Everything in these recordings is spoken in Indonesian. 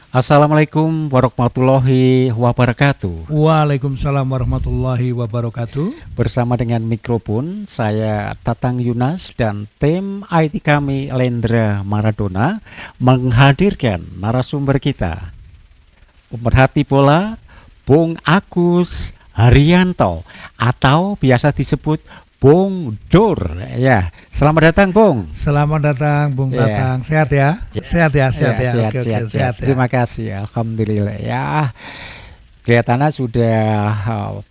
Assalamualaikum warahmatullahi wabarakatuh. Waalaikumsalam warahmatullahi wabarakatuh. Bersama dengan mikrofon saya Tatang Yunas dan tim IT kami Lendra Maradona menghadirkan narasumber kita. Pemerhati bola Bung Agus Haryanto atau biasa disebut Bung Dur. Ya, selamat datang Bung. Selamat datang Bung Tatang. Sehat ya? Sehat ya, sehat ya. Sehat. Ya. Terima kasih, alhamdulillah. Ya, kelihatannya sudah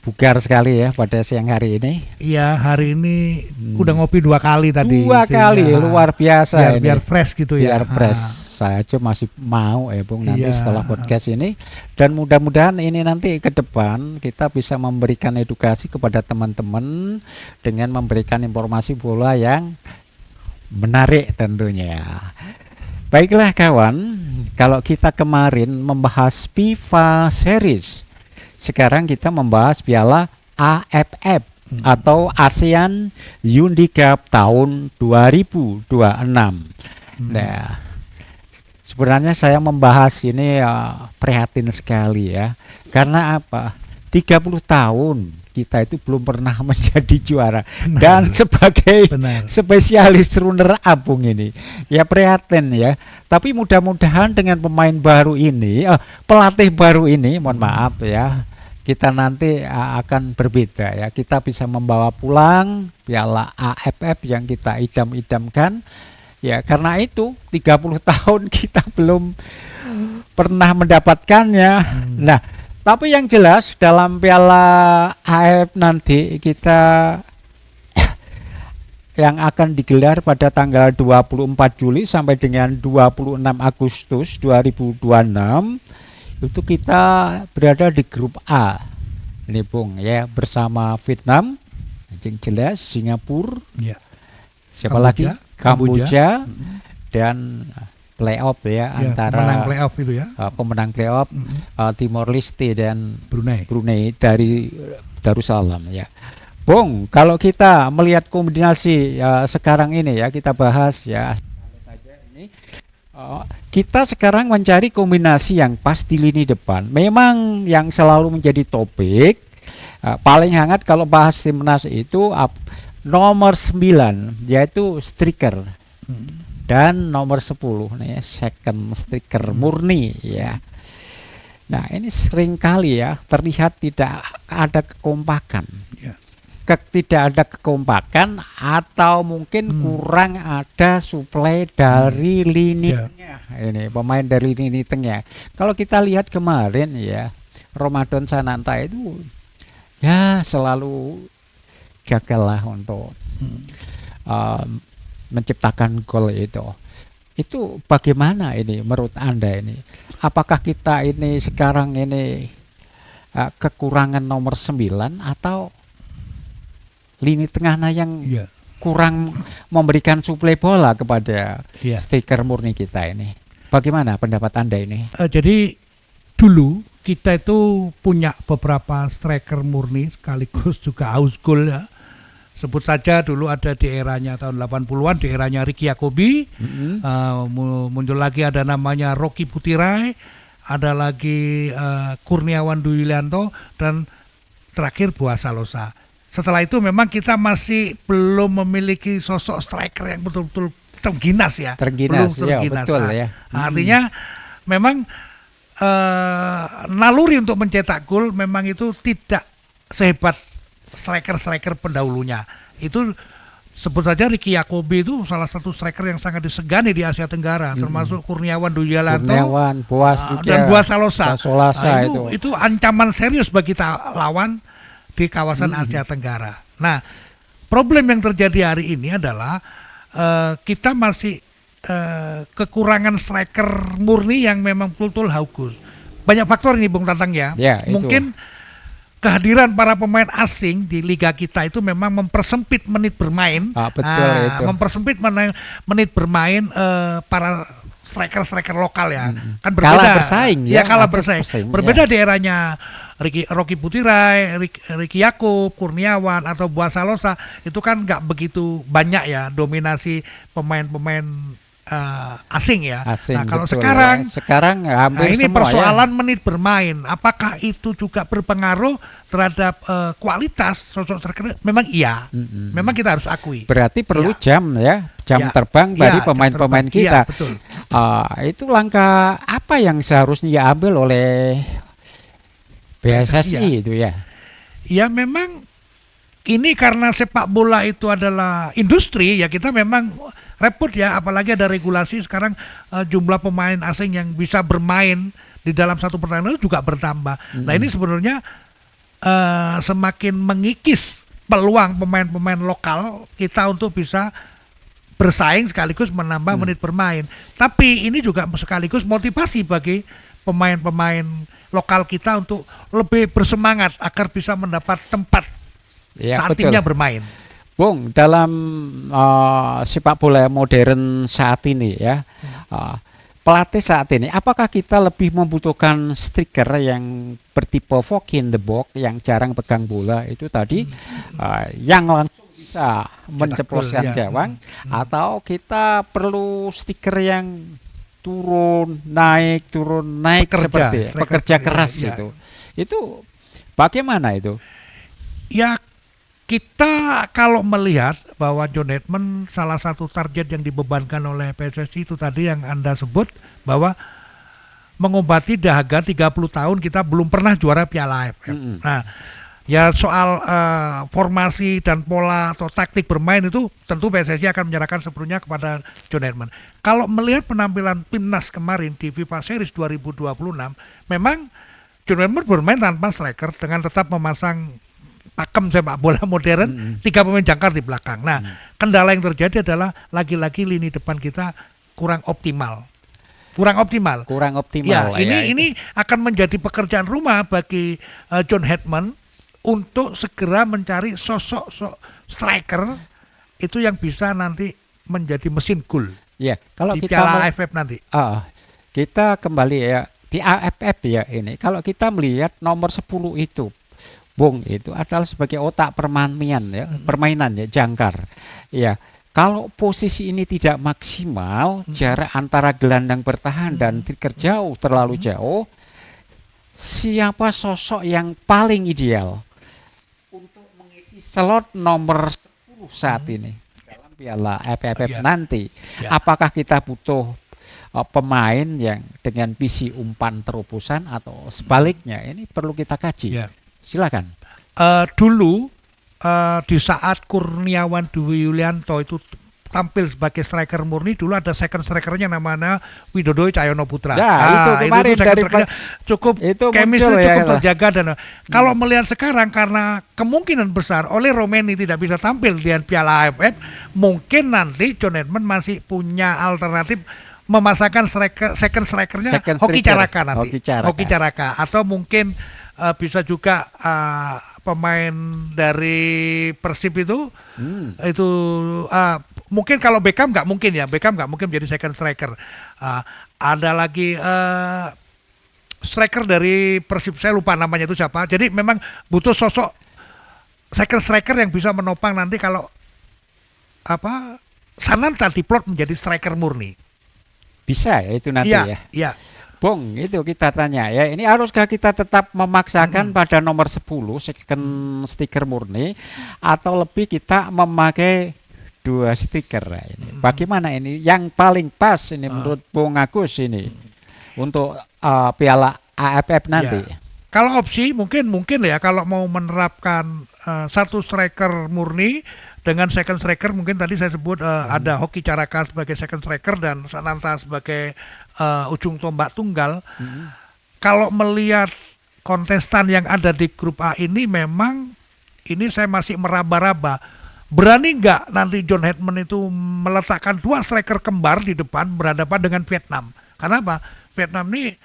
bugar sekali ya pada siang hari ini. Iya, hari ini udah ngopi 2 kali tadi. Dua kali, luar biasa ini. Biar fresh gitu ya. Biar fresh. Saya aja masih mau Bung nanti Iya. setelah podcast ini, dan mudah-mudahan ini nanti ke depan kita bisa memberikan edukasi kepada teman-teman dengan memberikan informasi bola yang menarik tentunya. Baiklah kawan, kalau kita kemarin membahas FIFA Series, sekarang kita membahas Piala AFF atau ASEAN Uni Cup tahun 2026. Nah, sebenarnya saya membahas ini prihatin sekali ya. Karena apa? 30 tahun kita itu belum pernah menjadi juara. Dan sebagai spesialis runner abung ini ya prihatin ya. Tapi mudah-mudahan dengan pemain baru ini, pelatih baru ini, mohon maaf ya, kita nanti akan berbeda ya. Kita bisa membawa pulang Piala AFF yang kita idam-idamkan. Ya, karena itu 30 tahun kita belum pernah mendapatkannya. Nah, tapi yang jelas dalam Piala AFF nanti kita yang akan digelar pada tanggal 24 Juli sampai dengan 26 Agustus 2026 itu kita berada di grup A. Ini Bung ya, bersama Vietnam, yang jelas Singapura. Ya. Siapa lagi? Kamboja dan playoff ya, antara pemenang playoff itu ya. Pemenang playoff Timor Leste dan Brunei dari Darussalam ya. Bung, kalau kita melihat kombinasi sekarang ini ya, kita bahas ya saja ini. Kita sekarang mencari kombinasi yang pas di lini depan. Memang yang selalu menjadi topik paling hangat kalau bahas timnas itu nomor 9 yaitu striker dan nomor 10 nih second striker murni ya. Nah, ini sering kali ya terlihat tidak ada kekompakan. Tidak ada kekompakan atau mungkin kurang ada suplai dari lini tengah. Ini pemain dari lini tengah. Kalau kita lihat kemarin ya, Ramadan Sananta itu ya selalu gagal lah untuk menciptakan gol itu. Itu bagaimana ini menurut Anda ini? Apakah kita ini sekarang ini kekurangan nomor 9 atau lini tengahnya yang kurang memberikan suplai bola kepada striker murni kita ini? Bagaimana pendapat Anda ini? Jadi dulu kita itu punya beberapa striker murni sekaligus juga haus gol ya. Sebut saja dulu ada di eranya tahun 80-an, di eranya Ricky Yacobi, muncul lagi ada namanya Rocky Putirai, ada lagi Kurniawan Dwi Yulianto, dan terakhir Boaz Salosa. Setelah itu memang kita masih belum memiliki sosok striker yang betul-betul terginas ya. Terginas, ya, betul ya. Artinya memang naluri untuk mencetak gol memang itu tidak sehebat striker-striker pendahulunya. Itu sebut saja Ricky Yacobi itu salah satu striker yang sangat disegani di Asia Tenggara, termasuk Kurniawan Dwi Yulianto, Boaz dan Boaz Salosa. Itu ancaman serius bagi lawan di kawasan Asia Tenggara. Nah, problem yang terjadi hari ini adalah kita masih kekurangan striker murni yang memang betul-betul haus. Banyak faktor ini Bung Tatang ya. Mungkin kehadiran para pemain asing di liga kita itu memang mempersempit menit bermain. Itu. Mempersempit menit bermain para striker-striker lokal ya. Kan berbeda. Kalah bersaing ya. Kalah bersaing. Berbeda di eranya Rocky Putirai, Ricky Yacob, Kurniawan atau Boaz Salosa, itu kan nggak begitu banyak ya dominasi pemain-pemain asing ya. Asing, Nah, kalau betul, sekarang ya. Sekarang hampir ini semua persoalan menit bermain, apakah itu juga berpengaruh terhadap kualitas sosok striker? Memang iya, memang kita harus akui. Berarti perlu Iya. jam ya, jam Ya. terbang Ya, dari jam pemain-pemain terbang. kita. Iya, betul. Itu langkah apa yang seharusnya diambil oleh PSSI itu ya? Ya memang ini karena sepak bola itu adalah industri, ya kita memang repot ya, apalagi ada regulasi sekarang, jumlah pemain asing yang bisa bermain di dalam satu pertandingan itu juga bertambah. Nah ini sebenarnya semakin mengikis peluang pemain-pemain lokal kita untuk bisa bersaing sekaligus menambah menit bermain. Tapi ini juga sekaligus motivasi bagi pemain-pemain lokal kita untuk lebih bersemangat agar bisa mendapat tempat Ya, saat betul. timnya bermain. Bung, dalam sepak bola modern saat ini ya, pelatih saat ini, apakah kita lebih membutuhkan striker yang bertipe walk in the box, yang jarang pegang bola itu tadi, yang langsung bisa menceploskan gol, ya. gawang, atau kita perlu striker yang turun naik Pekerja, seperti striker pekerja keras ya. itu bagaimana itu? Ya kita kalau melihat bahwa John Hedman salah satu target yang dibebankan oleh PSSI itu tadi yang Anda sebut, bahwa mengobati dahaga 30 tahun kita belum pernah juara Piala AFF. Nah, ya soal formasi dan pola atau taktik bermain itu tentu PSSI akan menyerahkan sepenuhnya kepada John Hedman. Kalau melihat penampilan timnas kemarin di FIFA Series 2026, memang John Hedman bermain tanpa striker dengan tetap memasang pakem sepak bola modern, 3 pemain jangkar di belakang. Nah, kendala yang terjadi adalah lagi-lagi lini depan kita kurang optimal. Kurang optimal. Ya, ini akan menjadi pekerjaan rumah bagi John Hedman untuk segera mencari sosok striker itu yang bisa nanti menjadi mesin gol. Ya, kalau di kita Piala AFF nanti. Kita kembali ya di AFF ya ini. Kalau kita melihat nomor 10 itu, Bung, itu adalah sebagai otak permainan ya, jangkar. Ya, kalau posisi ini tidak maksimal, jarak antara gelandang bertahan dan striker jauh, terlalu jauh, siapa sosok yang paling ideal untuk mengisi slot nomor 10 saat ini dalam Piala AFF nanti? Ya. Apakah kita butuh pemain yang dengan visi umpan terobosan atau sebaliknya? Ini perlu kita kaji. Ya. Silakan. Dulu di saat Kurniawan Dwi Yulianto itu tampil sebagai striker murni, dulu ada second strikernya namanya Widodo Cahyono Putra. Ya, itu kemarin dari cukup itu chemistry muncul, cukup ya, terjaga. Dan kalau melihat sekarang, karena kemungkinan besar oleh Romeni tidak bisa tampil di Piala AFF, mungkin nanti John Hedman masih punya alternatif memasangkan second strikernya Hoki Caraka nanti. Hoki Caraka, atau mungkin bisa juga pemain dari Persib itu mungkin kalau Beckham nggak mungkin jadi second striker. Ada lagi striker dari Persib, saya lupa namanya itu siapa. Jadi memang butuh sosok second striker yang bisa menopang nanti kalau Sananta diplot menjadi striker murni. Bisa ya itu nanti ya. Iya. Bung, itu kita tanya ya, ini haruskah kita tetap memaksakan pada nomor 10 second stiker murni, atau lebih kita memakai 2 stiker ini? Bagaimana ini yang paling pas ini menurut Bung Agus ini untuk Piala AFF nanti? Ya. Kalau opsi mungkin ya, kalau mau menerapkan satu striker murni dengan second striker, mungkin tadi saya sebut ada Hoki Caraka sebagai second striker dan Sananta sebagai ujung tombak tunggal. Kalau melihat kontestan yang ada di grup A ini, memang ini saya masih meraba-raba. Berani nggak nanti John Hedman itu meletakkan 2 striker kembar di depan berhadapan dengan Vietnam? Karena apa? Vietnam ini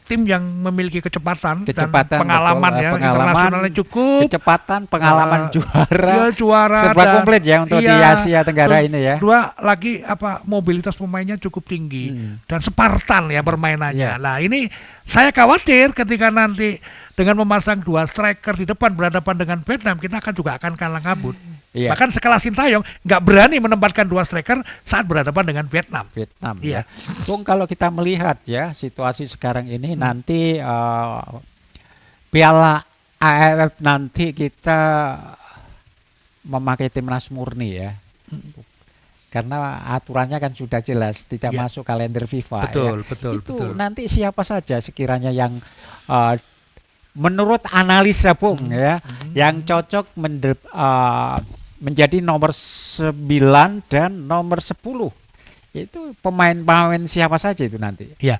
tim yang memiliki kecepatan dan pengalaman, betul, internasionalnya cukup, kecepatan, pengalaman juara serba komplit ya untuk di Asia Tenggara ini ya. Dua lagi mobilitas pemainnya cukup tinggi dan Spartan ya permainannya. Nah, ini saya khawatir ketika nanti dengan memasang 2 striker di depan berhadapan dengan Vietnam, kita juga akan kalah kabut. Iya. Bahkan sekelas Sintayong nggak berani menempatkan 2 striker saat berhadapan dengan Vietnam. Vietnam Iya. ya. Bung, kalau kita melihat ya situasi sekarang ini nanti Piala AFF nanti kita memakai timnas murni ya. Karena aturannya kan sudah jelas tidak Ya. masuk kalender FIFA Betul, ya. betul, Itu betul. nanti siapa saja sekiranya yang menurut analisa Bung ya yang cocok menjadi nomor 9 dan nomor 10. Itu pemain-pemain siapa saja itu nanti? Ya,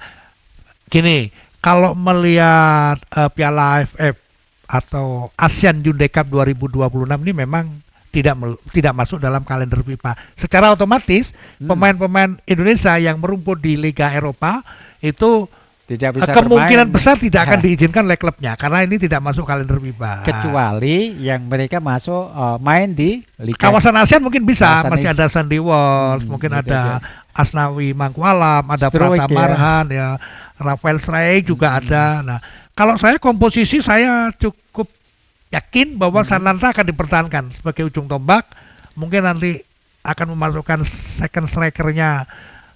gini, kalau melihat Piala AFF atau ASEAN Youth Cup 2026 ini memang tidak masuk dalam kalender FIFA. Secara otomatis pemain-pemain Indonesia yang merumput di Liga Eropa itu Tidak bisa kemungkinan bermain. besar tidak akan diizinkan oleh klubnya karena ini tidak masuk kalender FIFA. Kecuali yang mereka masuk main di Liga Kawasan ASEAN mungkin bisa, Kawasan masih ada Sandy Walsh, mungkin gitu ada Asnawi Mangkualam, ada Struik, Prata Marhan, ya, Rafael Struik juga ada. Nah, kalau saya komposisi saya cukup yakin bahwa Sananta akan dipertahankan sebagai ujung tombak. Mungkin nanti akan memasukkan second strikernya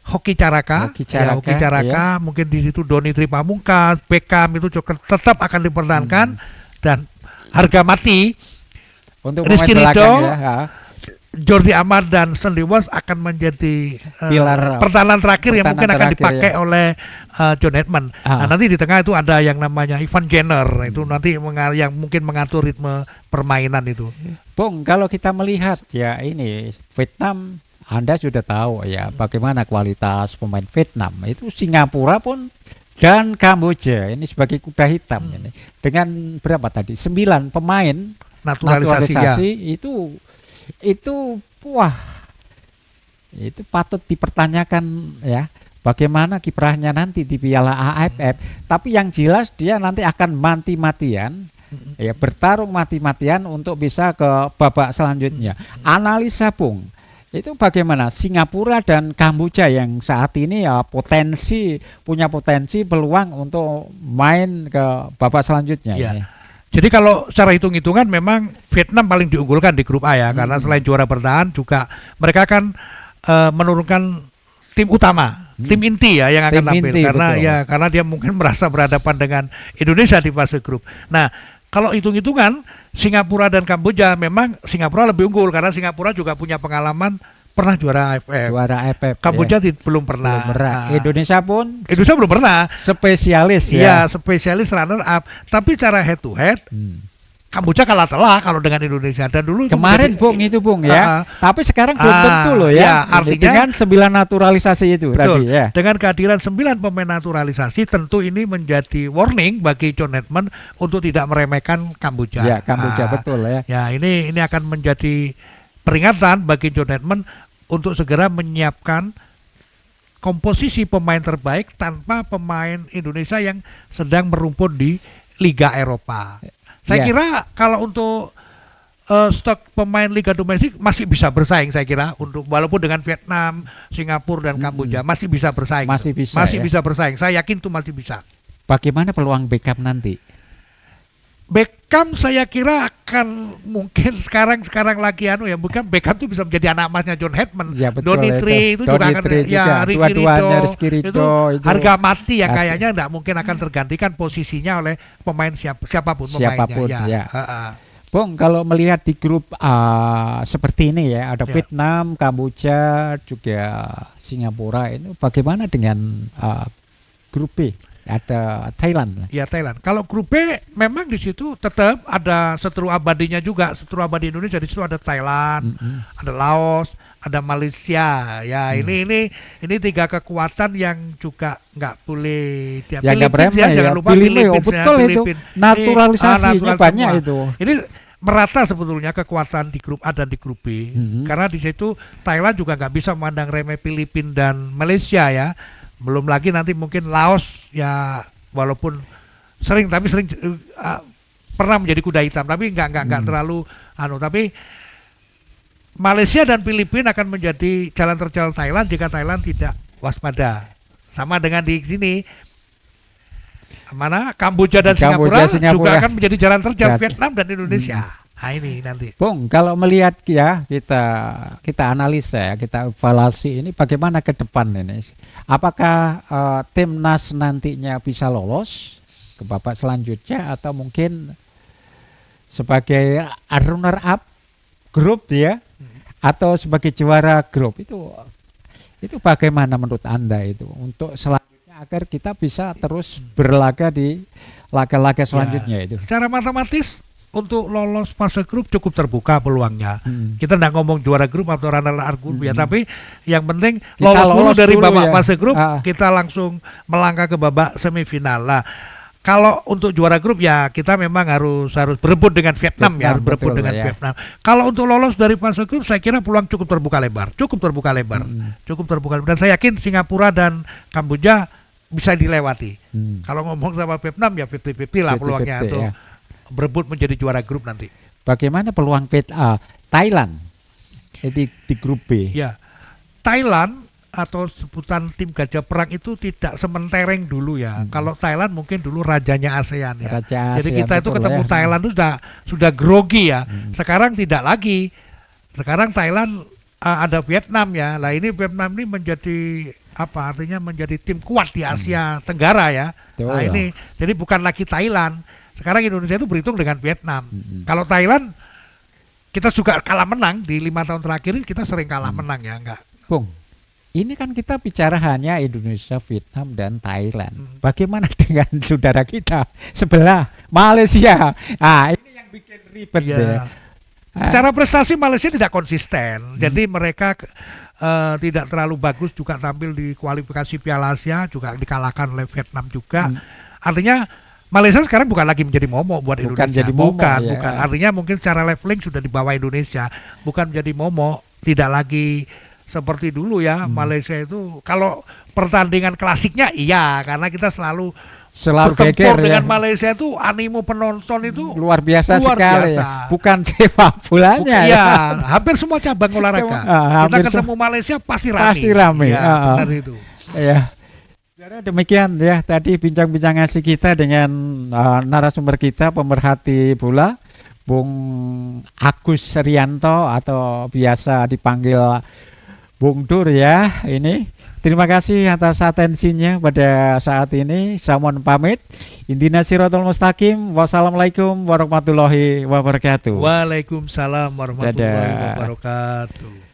Hoki Caraka, Hoki Caraka, mungkin di situ Doni Tri Pamungkas, Beckham itu juga tetap akan dipertahankan dan harga mati untuk Rizky pemain Ridho, belakang ya. Jordi Amat dan Sandy Walsh akan menjadi Pilar pertahanan terakhir yang mungkin akan terakhir, dipakai ya. oleh John Edmond. Nah, nanti di tengah itu ada yang namanya Ivan Jenner, itu nanti yang mungkin mengatur ritme permainan itu. Bung, kalau kita melihat ya ini Vietnam, Anda sudah tahu ya bagaimana kualitas pemain Vietnam. Itu Singapura pun dan Kamboja ini sebagai kuda hitam ini. Dengan berapa tadi? 9 pemain naturalisasi itu wah, itu patut dipertanyakan ya bagaimana kiprahnya nanti di Piala AFF. Tapi yang jelas dia nanti akan mati-matian ya, bertarung mati-matian untuk bisa ke babak selanjutnya. Analisa Bung, itu bagaimana Singapura dan Kamboja yang saat ini ya punya potensi peluang untuk main ke babak selanjutnya Ya. ini. Jadi kalau secara hitung-hitungan memang Vietnam paling diunggulkan di grup A ya, karena selain juara bertahan juga mereka akan menurunkan tim utama, tim inti ya yang akan Tim tampil inti, karena betul. ya karena dia mungkin merasa berhadapan dengan Indonesia di fase grup. Nah, kalau hitung-hitungan Singapura dan Kamboja memang Singapura lebih unggul karena Singapura juga punya pengalaman pernah juara AFF. Juara AFF Kamboja ya. belum pernah. Belum pernah. Nah, Indonesia pun Indonesia belum pernah. spesialis Iya, ya. spesialis runner up. Tapi cara head to head Kamboja kalah telak kalau dengan Indonesia dan dulu itu Kemarin menjadi- Bung itu Bung ya. Tapi sekarang belum tentu loh ya, ya. artinya- dengan 9 naturalisasi itu Betul. tadi ya. Dengan kehadiran 9 pemain naturalisasi tentu ini menjadi warning bagi John Edmond untuk tidak meremehkan Kamboja. Ya, Kamboja betul ya. Ya, ini akan menjadi peringatan bagi John Edmond untuk segera menyiapkan komposisi pemain terbaik tanpa pemain Indonesia yang sedang merumput di Liga Eropa. Saya Ya. kira kalau untuk stok pemain Liga Domestik masih bisa bersaing, saya kira, untuk walaupun dengan Vietnam, Singapura dan Kamboja masih bisa bersaing. Masih bisa, ya. bisa bersaing. Saya yakin itu masih bisa. Bagaimana peluang Beckham nanti? Beckham saya kira akan mungkin sekarang lagi bukan Beckham itu bisa menjadi anak emasnya John Edmond. Ya, betul, Doni Tri itu juga Doni akan Tri juga. Ricky Dua-duanya Rizky Ridho Ridho itu itu harga mati yang harga. kayaknya tidak mungkin akan tergantikan posisinya oleh pemain siapapun Siapapun, pemainnya. ya. Bung, kalau melihat di grup seperti ini ya, ada Ya. Vietnam, Kamboja, juga Singapura, itu bagaimana dengan grup B? Ada Thailand. Ya, Thailand. Kalau grup B memang di situ tetap ada seteru abadinya juga, seteru abadi Indonesia. Di situ ada Thailand, ada Laos, ada Malaysia. Ya, ini 3 kekuatan yang juga nggak boleh dia Ya, nggak Philippines beremeh ya. jangan lupa Philippines, Philippines, oh, betul itu. Philippines. Naturalisasinya natural banyak semua. itu. Ini merata sebetulnya kekuatan di grup A dan di grup B. Karena di situ Thailand juga nggak bisa memandang remeh Filipina dan Malaysia ya. Belum lagi nanti mungkin Laos ya, walaupun sering pernah menjadi kuda hitam, tapi nggak terlalu tapi Malaysia dan Filipina akan menjadi jalan terjal Thailand jika Thailand tidak waspada. Sama dengan di sini mana Kamboja dan Kamboja, Singapura juga Singapura. akan menjadi jalan terjal Jadi. Vietnam dan Indonesia. Nah ini nanti. Bung, kalau melihat ya kita analisa ya, kita evaluasi ini bagaimana ke depan ini. Apakah timnas nantinya bisa lolos ke babak selanjutnya atau mungkin sebagai runner up grup ya atau sebagai juara grup itu bagaimana menurut Anda itu untuk selanjutnya agar kita bisa terus berlaga di laga-laga selanjutnya itu. Secara matematis untuk lolos fase grup cukup terbuka peluangnya. Kita nggak ngomong juara grup atau runner up grup ya, tapi yang penting Kita lolos dulu dari dulu babak ya. fase grup, kita langsung melangkah ke babak semifinal. Lah, kalau untuk juara grup ya kita memang harus berebut dengan Vietnam ya, harus berebut betul, dengan ya. Vietnam. Kalau untuk lolos dari fase grup saya kira peluang cukup terbuka lebar, cukup terbuka lebar. Dan saya yakin Singapura dan Kamboja bisa dilewati. Kalau ngomong sama Vietnam ya 50-50 lah 50-50 peluangnya untuk ya. berebut menjadi juara grup nanti. Bagaimana peluang Thailand di grup B? Ya, Thailand atau sebutan tim gajah perang itu tidak sementereng dulu ya. Kalau Thailand mungkin dulu rajanya ASEAN ya. Raja Jadi ASEAN, kita itu betul ketemu ya. Thailand itu sudah grogi ya. Sekarang tidak lagi. Sekarang Thailand ada Vietnam ya. Lah ini Vietnam ini menjadi apa artinya menjadi tim kuat di Asia Tenggara ya. Betul Nah ya. ini jadi bukan lagi Thailand. Sekarang Indonesia itu berhitung dengan Vietnam. Kalau Thailand kita juga kalah menang di 5 tahun terakhir ini kita sering kalah menang ya enggak. Bung, ini kan kita bicara hanya Indonesia, Vietnam, dan Thailand. Bagaimana dengan saudara kita sebelah Malaysia? Ini yang bikin ribet Ya. deh. Secara prestasi Malaysia tidak konsisten. Jadi mereka tidak terlalu bagus juga tampil di kualifikasi Piala Asia, juga dikalahkan oleh Vietnam juga. Artinya Malaysia sekarang bukan lagi menjadi momok buat Bukan Indonesia. jadi momok, ya. Bukan. Artinya mungkin secara leveling sudah di bawah Indonesia, bukan menjadi momok, tidak lagi seperti dulu ya. Malaysia itu kalau pertandingan klasiknya iya, karena kita selalu Selalu geger bertempur ya. dengan Malaysia itu animo penonton itu Luar biasa luar sekali biasa. ya. Bukan sepak bolanya Iya, ya. hampir semua cabang olahraga. Kita hampir ketemu Malaysia pasti rame. Pasti rame. Ya, benar itu. Ya. Saudara, demikian ya tadi bincang-bincang asik kita dengan narasumber kita pemerhati bola Bung Agus Rianto atau biasa dipanggil Bung Dur ya. Ini terima kasih atas atensinya pada saat ini. Saya mohon pamit. Intina siratal mustaqim. Wassalamualaikum warahmatullahi wabarakatuh. Waalaikumsalam warahmatullahi Dadah. wabarakatuh.